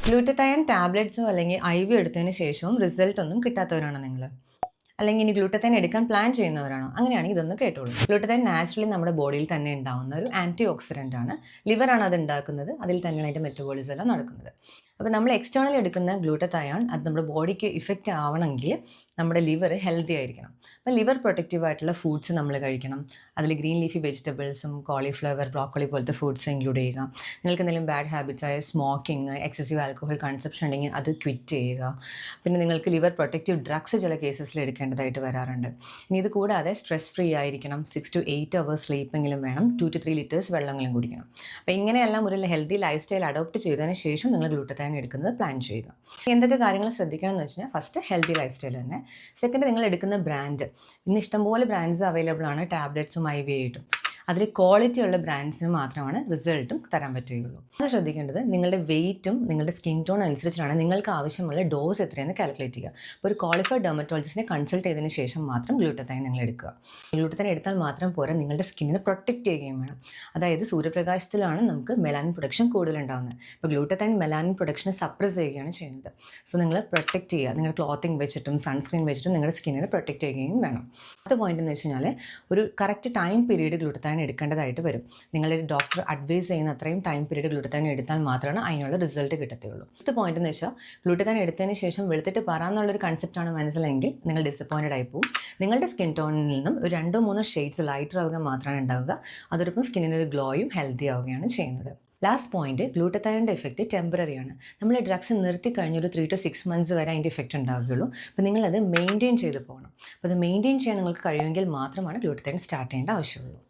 ഗ്ലൂട്ടത്തയൺ ടാബ്ലറ്റ്സോ അല്ലെങ്കിൽ IV എടുത്തതിന് ശേഷവും റിസൾട്ട് ഒന്നും കിട്ടാത്തവരാണോ നിങ്ങൾ? അല്ലെങ്കിൽ ഇനി ഗ്ലൂട്ടത്തൈൻ എടുക്കാൻ പ്ലാൻ ചെയ്യുന്നവരാണോ? അങ്ങനെയാണെങ്കിൽ ഇതൊന്ന് കേട്ടോളൂ. ഗ്ലൂട്ടത്തൈൻ നാച്ചുറലി നമ്മുടെ ബോഡിയിൽ തന്നെ ഉണ്ടാകുന്ന ഒരു ആൻറ്റി ഓക്സിഡൻ്റ് ആണ്. ലിവറാണ് അത് ഉണ്ടാക്കുന്നത്. അതിൽ തന്നെയാണ് അതിൻ്റെ മെറ്റബോളിസം എല്ലാം നടക്കുന്നത്. അപ്പോൾ നമ്മൾ എക്സ്റ്റേണലി എടുക്കുന്ന ഗ്ലൂട്ടത്തൈൻ അത് നമ്മുടെ ബോഡിക്ക് ഇഫക്റ്റ് ആവണമെങ്കിൽ നമ്മുടെ ലിവർ ഹെൽത്തി ആയിരിക്കണം. അപ്പോൾ ലിവർ പ്രൊട്ടക്റ്റീവ് ആയിട്ടുള്ള ഫുഡ്സ് നമ്മൾ കഴിക്കണം. അതിൽ ഗ്രീൻ ലീഫി വെജിറ്റബിൾസും കോളിഫ്ലവർ, ബ്രോക്കോളി പോലത്തെ ഫുഡ്സ് ഇൻക്ലൂഡ് ചെയ്യുക. നിങ്ങൾക്ക് എന്തെങ്കിലും ബാഡ് ഹാബിറ്റ്സ് ആയ സ്മോക്കിംഗ്, എക്സസീവ് ആൽക്കഹോൾ കൺസപ്ഷൻ ഉണ്ടെങ്കിൽ അത് ക്വിറ്റ് ചെയ്യുക. പിന്നെ നിങ്ങൾക്ക് ലിവർ പ്രൊട്ടക്റ്റീവ് ഡ്രഗ്സ് ചില കേസസിൽ എടുക്കേണ്ടതായിട്ട് വരാറുണ്ട്. ഇനി ഇത് കൂടാതെ സ്ട്രെസ് ഫ്രീ ആയിരിക്കണം. 6 to 8 hours സ്ലീപ്പെങ്കിലും വേണം. 2 to 3 liters വെള്ളമെങ്കിലും കുടിക്കണം. അപ്പോൾ ഇങ്ങനെയെല്ലാം ഒരു ഹെൽത്തി ലൈഫ് സ്റ്റൈൽ അഡോപ്റ്റ് ചെയ്തതിന് ശേഷം നിങ്ങൾ ഗ്ലൂട്ടത്തൈൻ എടുക്കുന്നത് പ്ലാൻ ചെയ്യുക. എന്തൊക്കെ കാര്യങ്ങൾ ശ്രദ്ധിക്കണം എന്ന് വെച്ച് കഴിഞ്ഞാൽ, ഫസ്റ്റ് ഹെൽത്തി ലൈഫ് സ്റ്റൈൽ തന്നെ. സെക്കൻഡ്, നിങ്ങൾ എടുക്കുന്ന ബ്രാൻഡ്. ഇന്ന് ഇഷ്ടംപോലെ ബ്രാൻഡ്സ് അവൈലബിൾ ആണ്, ടാബ്ലറ്റ്സും IV ആയിട്ടും. അതിൽ ക്വാളിറ്റി ഉള്ള ബ്രാൻഡ്സിന് മാത്രമാണ് റിസൾട്ടും തരാൻ പറ്റുകയുള്ളൂ. അത് ശ്രദ്ധിക്കേണ്ടത് നിങ്ങളുടെ വെയിറ്റും നിങ്ങളുടെ സ്കിൻ ടോൺ അനുസരിച്ചാണ് നിങ്ങൾക്ക് ആവശ്യമുള്ള ഡോസ് എത്രയെന്ന് കാൽക്കുലേറ്റ് ചെയ്യുക. അപ്പോൾ ഒരു ക്വാളിഫൈഡ് ഡെർമറ്റോളജിസ്റ്റിനെ കൺസൾട്ട് ചെയ്തതിന് ശേഷം മാത്രം ഗ്ലൂട്ടത്തൈൻ നിങ്ങൾ എടുക്കുക. ഗ്ലൂട്ടത്തൈൻ എടുത്താൽ മാത്രം പോരാ, നിങ്ങളുടെ സ്കിന്നിനെ പ്രൊട്ടക്റ്റ് ചെയ്യുകയും വേണം. അതായത് സൂര്യപ്രകാശത്തിലാണ് നമുക്ക് മെലാനിൻ പ്രൊഡക്ഷൻ കൂടുതലുണ്ടാകുന്നത്. ഇപ്പോൾ ഗ്ലൂട്ടത്തൈൻ മെലാനിൻ പ്രൊഡക്ഷനെ സപ്രസ് ചെയ്യുകയാണ് ചെയ്യുന്നത്. സോ നിങ്ങൾ പ്രൊട്ടക്റ്റ് ചെയ്യുക. നിങ്ങളുടെ ക്ലോത്തിങ് വെച്ചിട്ടും സൺസ്ക്രീൻ വെച്ചിട്ടും നിങ്ങളുടെ സ്കിന്നിനെ പ്രൊട്ടക്റ്റ് ചെയ്യുകയും വേണം. അടുത്ത പോയിന്റ് എന്ന് വെച്ച് കഴിഞ്ഞാൽ, ഒരു കറക്റ്റ് ടൈം പീരീഡ് ഗ്ലൂട്ടത്തൈൻ എടുക്കേണ്ടതായിട്ട് വരും. നിങ്ങളുടെ ഡോക്ടർ അഡ്വൈസ് ചെയ്യുന്ന അത്രയും ടൈം പീരീഡ് ഗ്ലൂട്ടത്തൈൻ എടുത്താൽ മാത്രമാണ് അതിനുള്ള റിസൾട്ട് കിട്ടത്തുള്ളൂ. അടുത്ത പോയിന്റ് എന്ന് വെച്ചാൽ, ഗ്ലൂട്ടത്തൈൻ എടുത്തതിന് ശേഷം വെളുത്തിട്ട് പറയാന്നുള്ളൊരു കൺസെപ്റ്റാണ് മനസ്സിലെങ്കിൽ നിങ്ങൾ ഡിസപ്പോയിൻറ്റഡ് ആയി പോകും. നിങ്ങളുടെ സ്കിൻ ടോണിൽ നിന്നും ഒരു 2-3 ഷെയ്ഡ്സ് ലൈറ്റർ ആവുക മാത്രമാണ് ഉണ്ടാവുക. അതോടൊപ്പം സ്കിന്നിനൊരു ഗ്ലോയും ഹെൽത്തി ആവുകയാണ് ചെയ്യുന്നത്. ലാസ്റ്റ് പോയിന്റ്, ഗ്ലൂട്ടത്തൈൻ്റെ എഫക്റ്റ് ടെമ്പററി ആണ്. നമ്മൾ ഡ്രഗ്സ് നിർത്തി കഴിഞ്ഞ ഒരു 3 to 6 months വരെ അതിൻ്റെ എഫക്റ്റ് ഉണ്ടാവുകയുള്ളൂ. അപ്പോൾ നിങ്ങളത് മെയിൻറ്റെയിൻ ചെയ്ത് പോകണം. അപ്പോൾ അത് മെയിൻറ്റെയിൻ ചെയ്യാൻ നിങ്ങൾക്ക് കഴിയുമെങ്കിൽ മാത്രമാണ് ഗ്ലൂട്ടത്തൈൻ സ്റ്റാർട്ട് ചെയ്യേണ്ട ആവശ്യമുള്ളൂ.